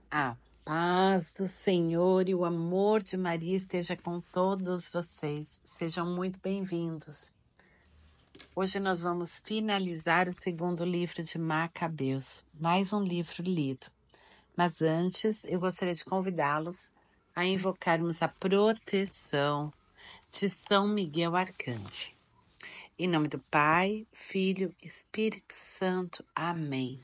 A paz do Senhor e o amor de Maria esteja com todos vocês. Sejam muito bem-vindos. Hoje nós vamos finalizar o segundo livro de Macabeus, mais um livro lido. Mas antes, eu gostaria de convidá-los a invocarmos a proteção de São Miguel Arcanjo. Em nome do Pai, Filho, Espírito Santo. Amém.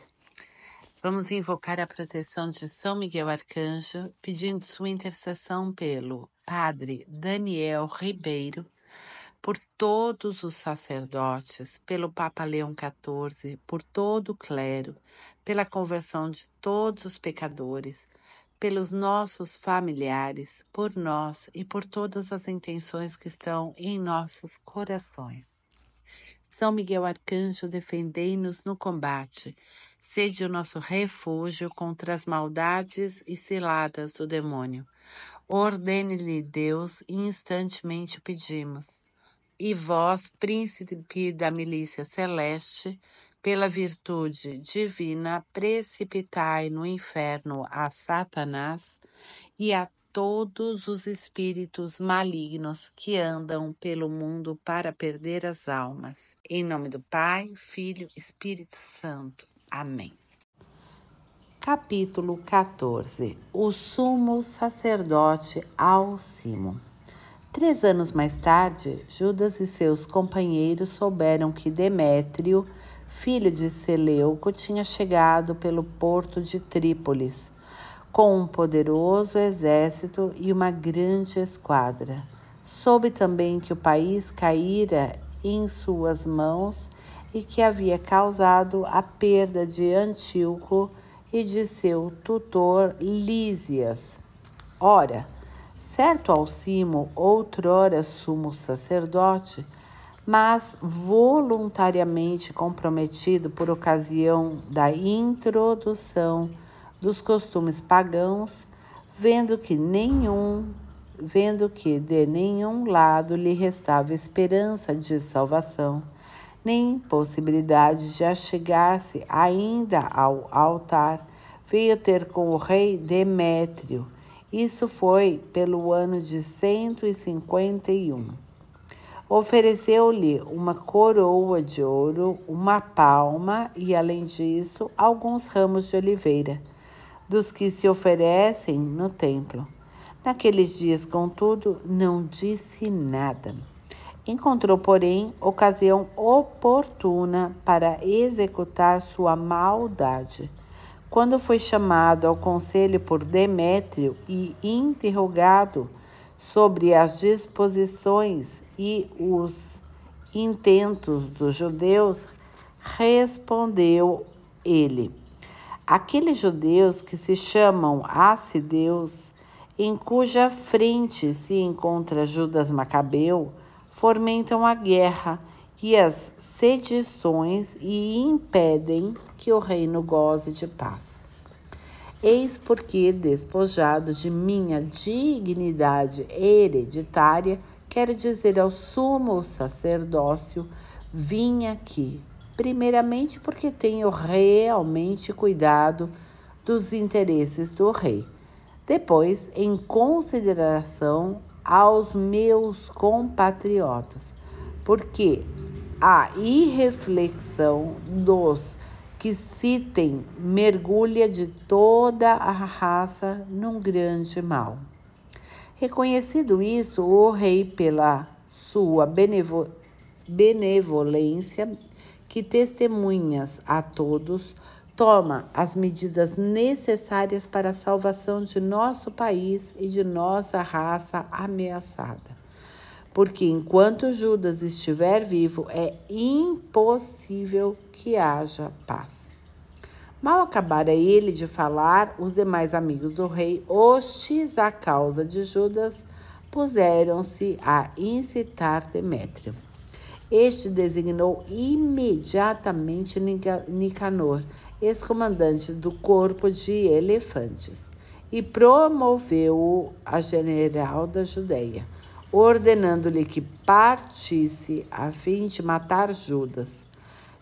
Vamos invocar a proteção de São Miguel Arcanjo, pedindo sua intercessão pelo Padre Daniel Ribeiro, por todos os sacerdotes, pelo Papa Leão XIV, por todo o clero, pela conversão de todos os pecadores, pelos nossos familiares, por nós e por todas as intenções que estão em nossos corações. São Miguel Arcanjo, defendei-nos no combate. Sede o nosso refúgio contra as maldades e ciladas do demônio. Ordene-lhe Deus, e instantemente pedimos. E vós, príncipe da milícia celeste, pela virtude divina, precipitai no inferno a Satanás e a todos os espíritos malignos que andam pelo mundo para perder as almas. Em nome do Pai, Filho e Espírito Santo. Amém. Capítulo 14. O sumo sacerdote Alcimo. 3 anos mais tarde, Judas e seus companheiros souberam que Demétrio, filho de Seleuco, tinha chegado pelo porto de Trípolis, com um poderoso exército e uma grande esquadra. Soube também que o país caíra em suas mãos e que havia causado a perda de Antíoco e de seu tutor Lísias. Ora, certo Alcimo, outrora sumo sacerdote, mas voluntariamente comprometido por ocasião da introdução dos costumes pagãos, vendo que de nenhum lado lhe restava esperança de salvação, nem possibilidade de achegar-se ainda ao altar, veio ter com o rei Demétrio. Isso foi pelo ano de 151. Ofereceu-lhe uma coroa de ouro, uma palma e, além disso, alguns ramos de oliveira, dos que se oferecem no templo. Naqueles dias, contudo, não disse nada. Encontrou, porém, ocasião oportuna para executar sua maldade. Quando foi chamado ao conselho por Demétrio e interrogado sobre as disposições e os intentos dos judeus, respondeu ele: aqueles judeus que se chamam assideus, em cuja frente se encontra Judas Macabeu, fomentam a guerra e as sedições e impedem que o reino goze de paz. Eis porque, despojado de minha dignidade hereditária, quero dizer ao sumo sacerdócio, vim aqui, primeiramente porque tenho realmente cuidado dos interesses do rei. Depois, em consideração aos meus compatriotas, porque a irreflexão dos que citem mergulha de toda a raça num grande mal. Reconhecido isso, o rei, pela sua benevolência, que testemunhas a todos, toma as medidas necessárias para a salvação de nosso país e de nossa raça ameaçada. Porque enquanto Judas estiver vivo, é impossível que haja paz. Mal acabara ele de falar, os demais amigos do rei, hostis à causa de Judas, puseram-se a incitar Demétrio. Este designou imediatamente Nicanor, ex-comandante do corpo de elefantes, e promoveu-o a general da Judeia, ordenando-lhe que partisse a fim de matar Judas.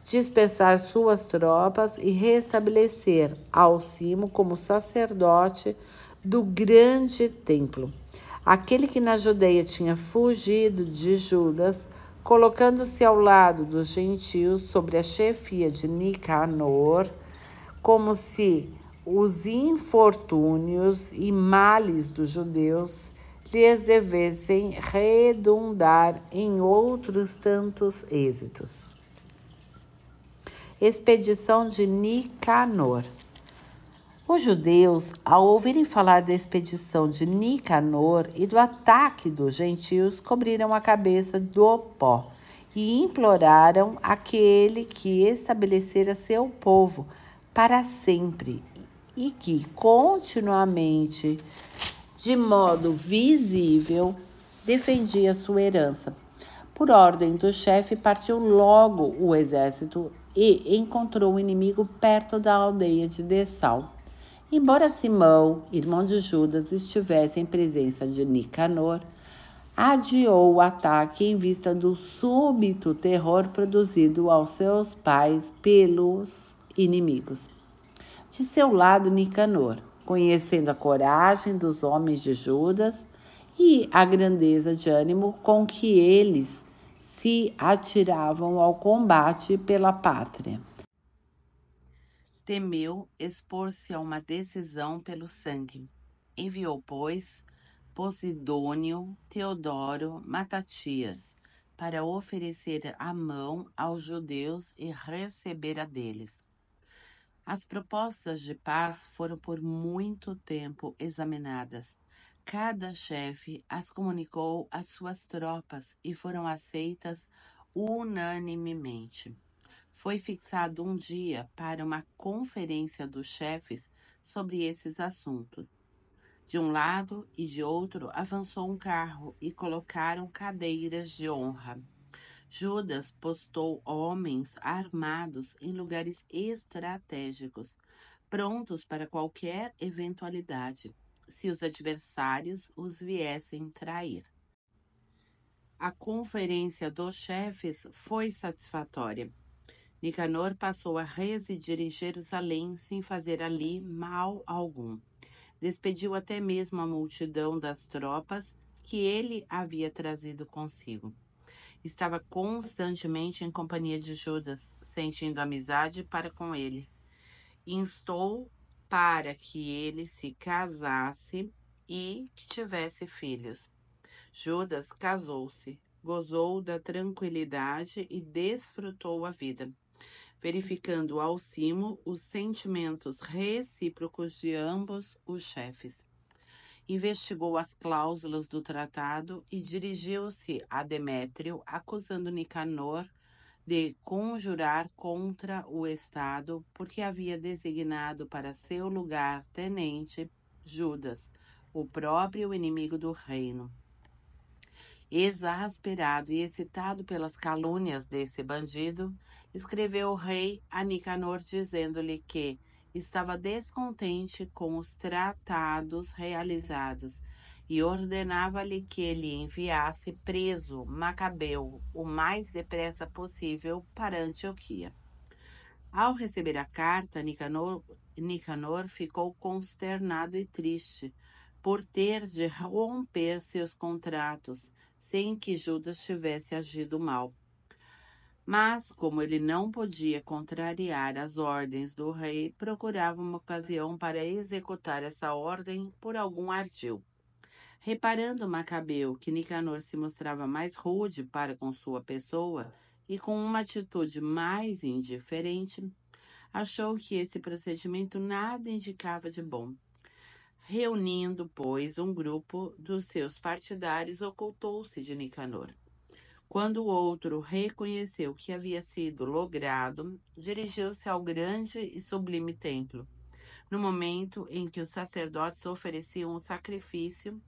dispersar suas tropas e restabelecer Alcimo como sacerdote do grande templo. Aquele que na Judeia tinha fugido de Judas, colocando-se ao lado dos gentios sobre a chefia de Nicanor, como se os infortúnios e males dos judeus lhes devessem redundar em outros tantos êxitos. Expedição de Nicanor. Os judeus, ao ouvirem falar da expedição de Nicanor e do ataque dos gentios, cobriram a cabeça do pó e imploraram aquele que estabelecera seu povo para sempre e que continuamente, de modo visível, defendia sua herança. Por ordem do chefe, partiu logo o exército e encontrou o inimigo perto da aldeia de Dessal. Embora Simão, irmão de Judas, estivesse em presença de Nicanor, adiou o ataque em vista do súbito terror produzido aos seus pais pelos inimigos. De seu lado, Nicanor, conhecendo a coragem dos homens de Judas e a grandeza de ânimo com que eles se atiravam ao combate pela pátria, temeu expor-se a uma decisão pelo sangue. Enviou, pois, Posidônio, Teodoro, Matatias, para oferecer a mão aos judeus e receber a deles. As propostas de paz foram por muito tempo examinadas. Cada chefe as comunicou às suas tropas e foram aceitas unanimemente. Foi fixado um dia para uma conferência dos chefes sobre esses assuntos. De um lado e de outro avançou um carro e colocaram cadeiras de honra. Judas postou homens armados em lugares estratégicos, prontos para qualquer eventualidade, se os adversários os viessem trair. A conferência dos chefes foi satisfatória. Nicanor passou a residir em Jerusalém sem fazer ali mal algum. Despediu até mesmo a multidão das tropas que ele havia trazido consigo. Estava constantemente em companhia de Judas, sentindo amizade para com ele. Instou para que ele se casasse e que tivesse filhos. Judas casou-se, gozou da tranquilidade e desfrutou a vida, verificando ao cimo os sentimentos recíprocos de ambos os chefes. Investigou as cláusulas do tratado e dirigiu-se a Demétrio, acusando Nicanor de conjurar contra o Estado, porque havia designado para seu lugar-tenente Judas, o próprio inimigo do reino. Exasperado e excitado pelas calúnias desse bandido, escreveu o rei a Nicanor dizendo-lhe que estava descontente com os tratados realizados e ordenava-lhe que ele enviasse preso Macabeu o mais depressa possível para Antioquia. Ao receber a carta, Nicanor ficou consternado e triste por ter de romper seus contratos sem que Judas tivesse agido mal. Mas, como ele não podia contrariar as ordens do rei, procurava uma ocasião para executar essa ordem por algum ardil. Reparando Macabeu que Nicanor se mostrava mais rude para com sua pessoa e com uma atitude mais indiferente, achou que esse procedimento nada indicava de bom. Reunindo, pois, um grupo dos seus partidários, ocultou-se de Nicanor. Quando o outro reconheceu que havia sido logrado, dirigiu-se ao grande e sublime templo. No momento em que os sacerdotes ofereciam o sacrifício,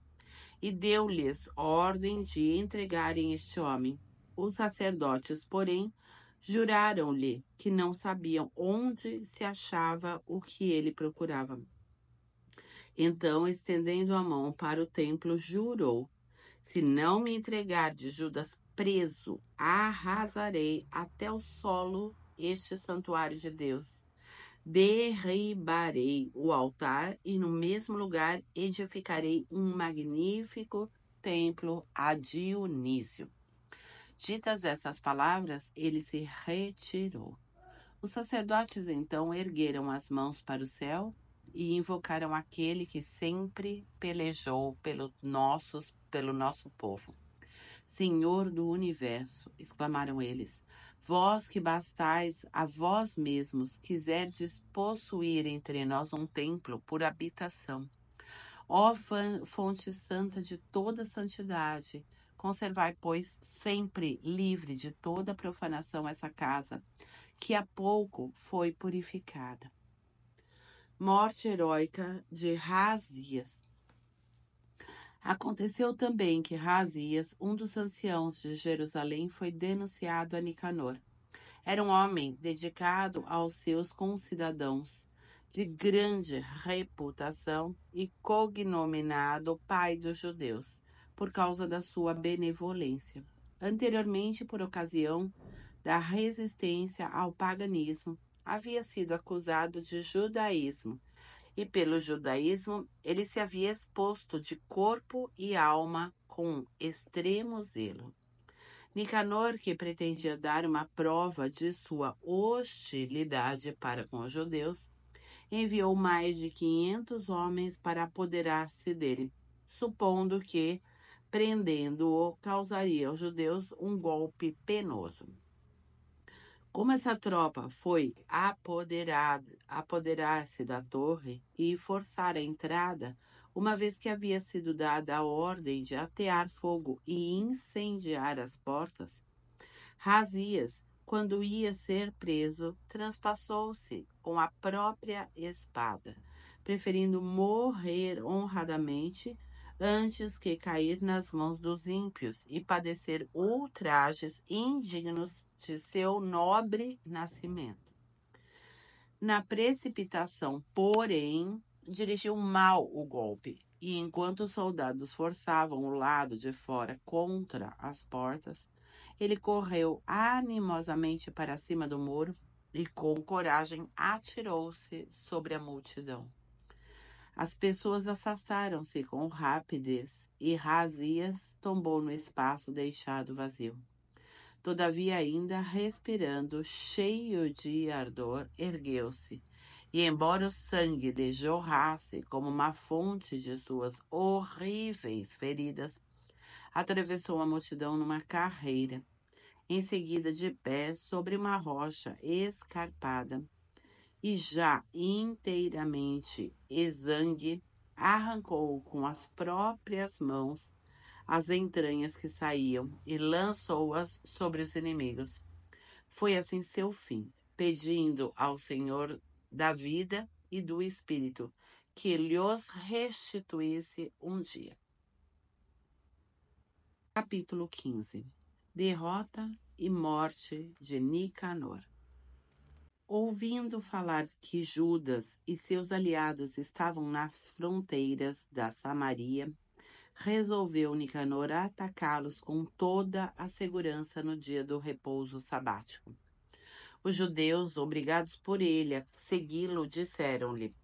e deu-lhes ordem de entregarem este homem. Os sacerdotes, porém, juraram-lhe que não sabiam onde se achava o que ele procurava. Então, estendendo a mão para o templo, jurou: se não me entregar de Judas preso, arrasarei até o solo este santuário de Deus. Derribarei o altar e no mesmo lugar edificarei um magnífico templo a Dionísio. Ditas essas palavras, ele se retirou. Os sacerdotes então ergueram as mãos para o céu e invocaram aquele que sempre pelejou pelo nosso povo. Senhor do universo, exclamaram eles, vós que bastais a vós mesmos, quiserdes possuir entre nós um templo por habitação. Ó fonte santa de toda santidade, conservai, pois, sempre livre de toda profanação essa casa, que há pouco foi purificada. Morte heróica de Razias. Aconteceu também que Razias, um dos anciãos de Jerusalém, foi denunciado a Nicanor. Era um homem dedicado aos seus concidadãos, de grande reputação e cognominado pai dos judeus, por causa da sua benevolência. Anteriormente, por ocasião da resistência ao paganismo, havia sido acusado de judaísmo, e pelo judaísmo ele se havia exposto de corpo e alma com extremo zelo. Nicanor, que pretendia dar uma prova de sua hostilidade para com os judeus, enviou mais de 500 homens para apoderar-se dele, supondo que, prendendo-o, causaria aos judeus um golpe penoso. Como essa tropa foi apoderar-se da torre e forçar a entrada, uma vez que havia sido dada a ordem de atear fogo e incendiar as portas, Razias, quando ia ser preso, transpassou-se com a própria espada, preferindo morrer honradamente antes que cair nas mãos dos ímpios e padecer ultrajes indignos de seu nobre nascimento. Na precipitação, porém, dirigiu mal o golpe, e enquanto os soldados forçavam o lado de fora contra as portas, ele correu animosamente para cima do muro e, com coragem, atirou-se sobre a multidão. As pessoas afastaram-se com rapidez e Razias tombou no espaço deixado vazio. Todavia, ainda respirando, cheio de ardor, ergueu-se, e embora o sangue lhe jorrasse como uma fonte de suas horríveis feridas, atravessou a multidão numa carreira, em seguida de pé sobre uma rocha escarpada, e já inteiramente exangue, arrancou com as próprias mãos as entranhas que saíam e lançou-as sobre os inimigos. Foi assim seu fim, pedindo ao Senhor da vida e do Espírito que lhos restituísse um dia. Capítulo 15. Derrota e morte de Nicanor. Ouvindo falar que Judas e seus aliados estavam nas fronteiras da Samaria, resolveu Nicanor atacá-los com toda a segurança no dia do repouso sabático. Os judeus, obrigados por ele a segui-lo, disseram-lhe: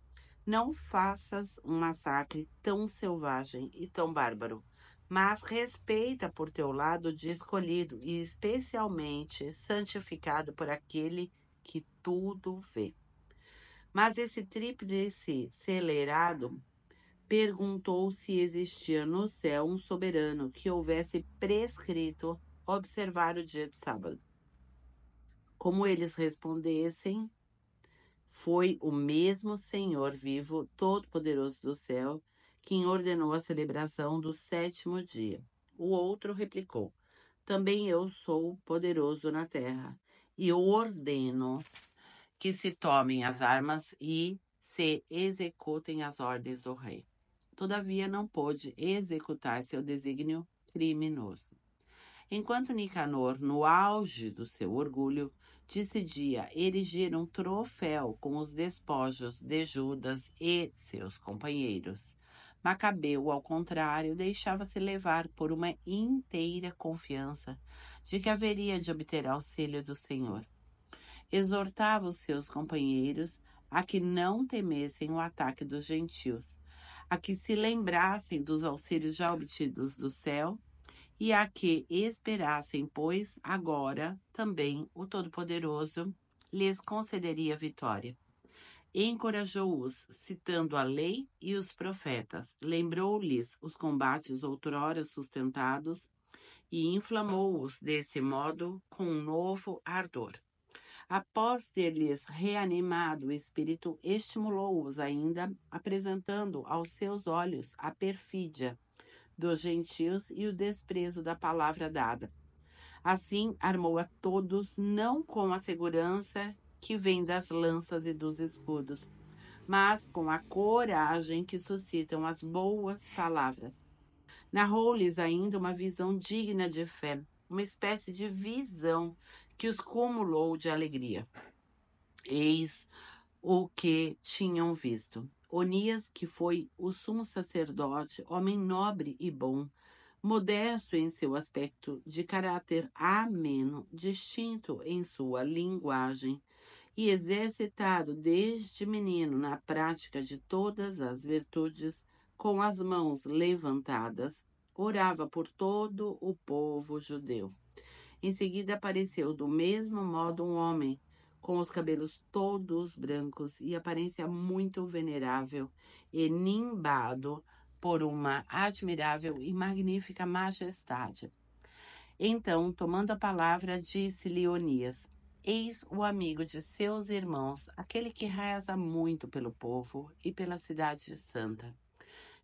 não faças um massacre tão selvagem e tão bárbaro, mas respeita por teu lado o dia escolhido e especialmente santificado por aquele que tudo vê. Mas esse tríplice celerado perguntou se existia no céu um soberano que houvesse prescrito observar o dia de sábado. Como eles respondessem, foi o mesmo Senhor vivo, todo-poderoso do céu, quem ordenou a celebração do 7º dia. O outro replicou: também eu sou poderoso na terra, e ordeno que se tomem as armas e se executem as ordens do rei. Todavia não pôde executar seu desígnio criminoso. Enquanto Nicanor, no auge do seu orgulho, decidia erigir um troféu com os despojos de Judas e seus companheiros, Macabeu, ao contrário, deixava-se levar por uma inteira confiança de que haveria de obter auxílio do Senhor. exortava os seus companheiros a que não temessem o ataque dos gentios, a que se lembrassem dos auxílios já obtidos do céu e a que esperassem, pois agora também o Todo-Poderoso lhes concederia vitória. Encorajou-os, citando a lei e os profetas, lembrou-lhes os combates outrora sustentados e inflamou-os desse modo com um novo ardor. Após ter-lhes reanimado o espírito, estimulou-os ainda, apresentando aos seus olhos a perfídia dos gentios e o desprezo da palavra dada. Assim, armou a todos, não com a segurança que vem das lanças e dos escudos, mas com a coragem que suscitam as boas palavras. Narrou-lhes ainda uma visão digna de fé, uma espécie de visão que os cumulou de alegria. Eis o que tinham visto. Onias, que foi o sumo sacerdote, homem nobre e bom, modesto em seu aspecto, de caráter ameno, distinto em sua linguagem e exercitado desde menino na prática de todas as virtudes, com as mãos levantadas, orava por todo o povo judeu. Em seguida apareceu do mesmo modo um homem, com os cabelos todos brancos e aparência muito venerável e nimbado por uma admirável e magnífica majestade. Então, tomando a palavra, disse-lhe Onias: Eis o amigo de seus irmãos, aquele que reza muito pelo povo e pela cidade santa.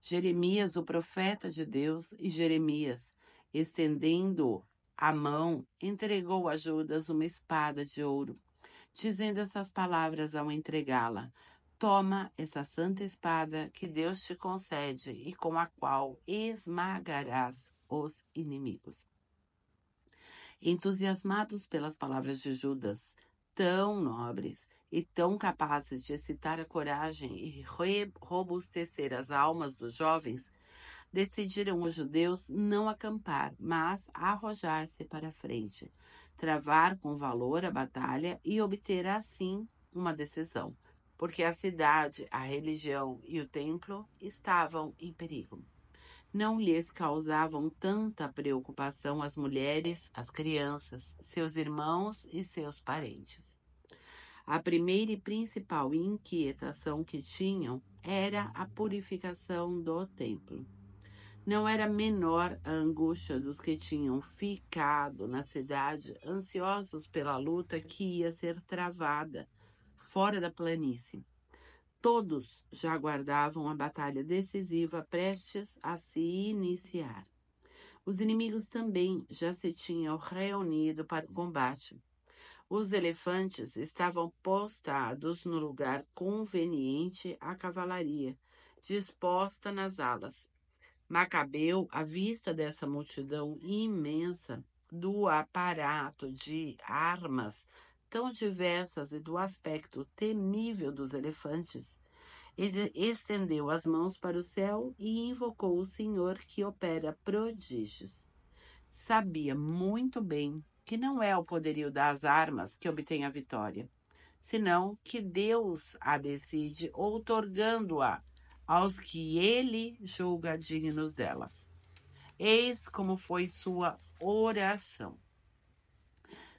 Jeremias, o profeta de Deus, e Jeremias, estendendo a mão, entregou a Judas uma espada de ouro, dizendo essas palavras ao entregá-la: Toma essa santa espada que Deus te concede e com a qual esmagarás os inimigos. Entusiasmados pelas palavras de Judas, tão nobres e tão capazes de excitar a coragem e robustecer as almas dos jovens, decidiram os judeus não acampar, mas arrojar-se para a frente, travar com valor a batalha e obter assim uma decisão, porque a cidade, a religião e o templo estavam em perigo. Não lhes causavam tanta preocupação as mulheres, as crianças, seus irmãos e seus parentes. A primeira e principal inquietação que tinham era a purificação do templo. Não era menor a angústia dos que tinham ficado na cidade, ansiosos pela luta que ia ser travada fora da planície. Todos já aguardavam a batalha decisiva prestes a se iniciar. Os inimigos também já se tinham reunido para o combate. Os elefantes estavam postados no lugar conveniente à cavalaria, disposta nas alas. Macabeu, à vista dessa multidão imensa, do aparato de armas tão diversas e do aspecto temível dos elefantes, ele estendeu as mãos para o céu e invocou o Senhor que opera prodígios. Sabia muito bem que não é o poderio das armas que obtém a vitória, senão que Deus a decide, outorgando-a aos que ele julga dignos dela. Eis como foi sua oração.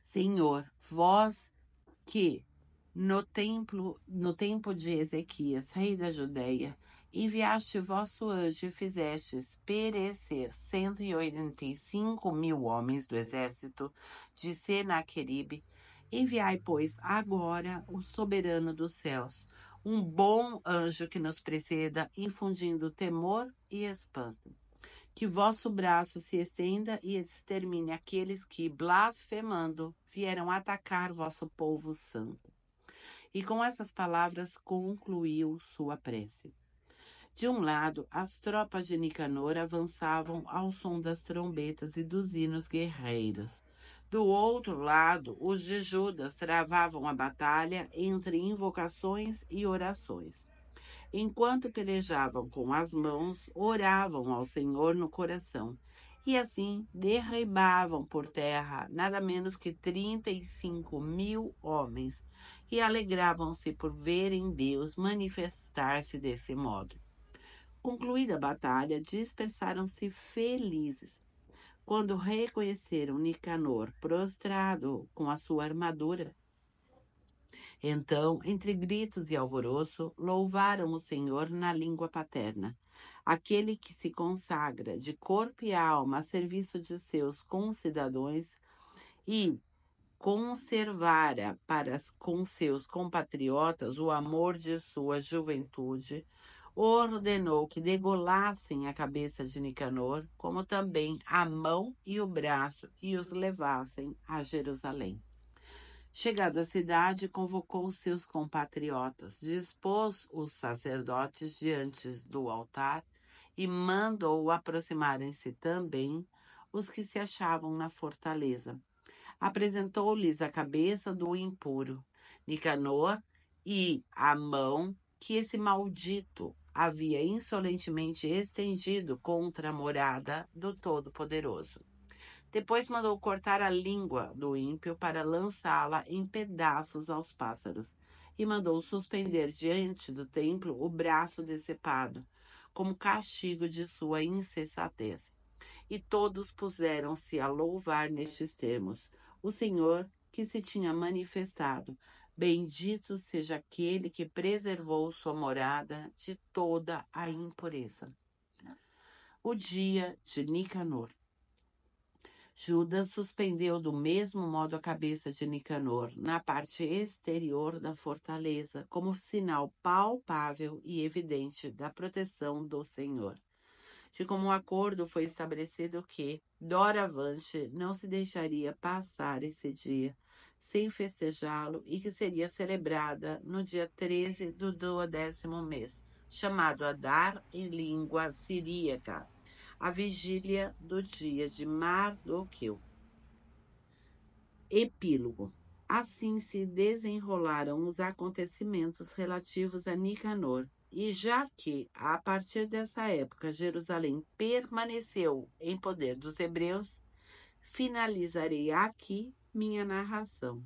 Senhor, vós que no tempo de Ezequias, rei da Judeia, enviaste vosso anjo e fizestes perecer 185.000 homens do exército de Senaqueribe, enviai, pois, agora o soberano dos céus, um bom anjo que nos preceda, infundindo temor e espanto. Que vosso braço se estenda e extermine aqueles que, blasfemando, vieram atacar vosso povo santo. E com essas palavras concluiu sua prece. De um lado, as tropas de Nicanor avançavam ao som das trombetas e dos hinos guerreiros. Do outro lado, os de Judas travavam a batalha entre invocações e orações. Enquanto pelejavam com as mãos, oravam ao Senhor no coração E assim derribavam por terra nada menos que 35.000 homens, e alegravam-se por verem Deus manifestar-se desse modo. Concluída a batalha, dispersaram-se felizes. Quando reconheceram Nicanor prostrado com a sua armadura, então, entre gritos e alvoroço, louvaram o Senhor na língua paterna. Aquele que se consagra de corpo e alma a serviço de seus concidadãos e conservara para com seus compatriotas o amor de sua juventude, ordenou que degolassem a cabeça de Nicanor, como também a mão e o braço, e os levassem a Jerusalém. Chegado à cidade, convocou seus compatriotas, dispôs os sacerdotes diante do altar e mandou aproximarem-se também os que se achavam na fortaleza. Apresentou-lhes a cabeça do impuro, Nicanor, e a mão que esse maldito havia insolentemente estendido contra a morada do Todo-Poderoso. Depois mandou cortar a língua do ímpio para lançá-la em pedaços aos pássaros, e mandou suspender diante do templo o braço decepado, como castigo de sua insensatez. E todos puseram-se a louvar nestes termos: o Senhor que se tinha manifestado, bendito seja aquele que preservou sua morada de toda a impureza. O dia de Nicanor. Judas suspendeu do mesmo modo a cabeça de Nicanor na parte exterior da fortaleza, como sinal palpável e evidente da proteção do Senhor. De comum acordo foi estabelecido que, doravante, não se deixaria passar esse dia sem festejá-lo e que seria celebrada no dia 13 do 12º mês, chamado Adar em língua siríaca, a vigília do dia de Mardoqueu. Epílogo. Assim se desenrolaram os acontecimentos relativos a Nicanor, e já que, a partir dessa época, Jerusalém permaneceu em poder dos hebreus, finalizarei aqui minha narração.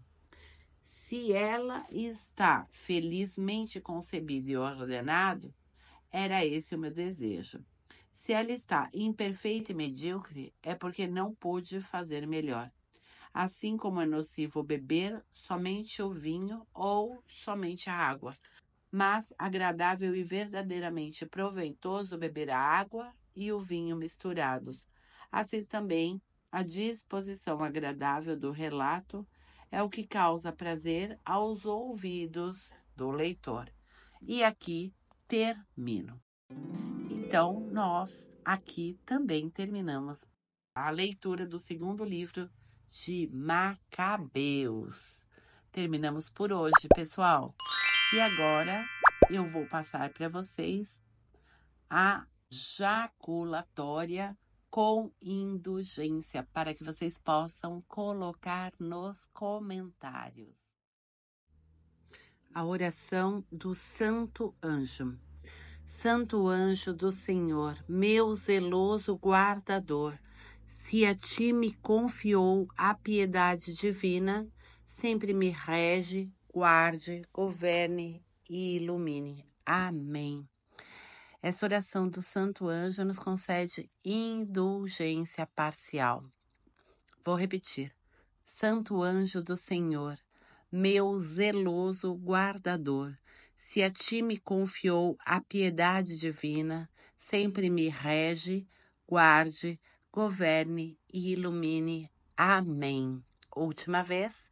Se ela está felizmente concebida e ordenada, era esse o meu desejo. Se ela está imperfeita e medíocre, é porque não pude fazer melhor. Assim como é nocivo beber somente o vinho ou somente a água, mas agradável e verdadeiramente proveitoso beber a água e o vinho misturados. Assim também, a disposição agradável do relato é o que causa prazer aos ouvidos do leitor. E aqui termino. Então, nós aqui também terminamos a leitura do segundo livro de Macabeus. Terminamos por hoje, pessoal. E agora eu vou passar para vocês a jaculatória com indulgência, para que vocês possam colocar nos comentários. A oração do Santo Anjo. Santo anjo do Senhor, meu zeloso guardador, se a ti me confiou a piedade divina, sempre me rege, guarde, governe e ilumine. Amém. Essa oração do Santo Anjo nos concede indulgência parcial. Vou repetir. Santo anjo do Senhor, meu zeloso guardador, se a ti me confiou a piedade divina, sempre me rege, guarde, governe e ilumine. Amém. Última vez.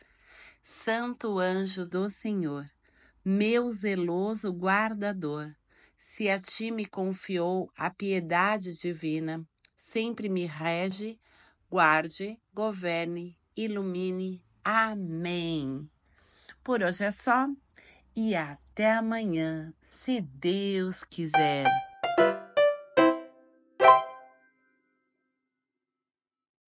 Santo anjo do Senhor, meu zeloso guardador, se a ti me confiou a piedade divina, sempre me rege, guarde, governe, ilumine. Amém. Por hoje é só e até amanhã, se Deus quiser.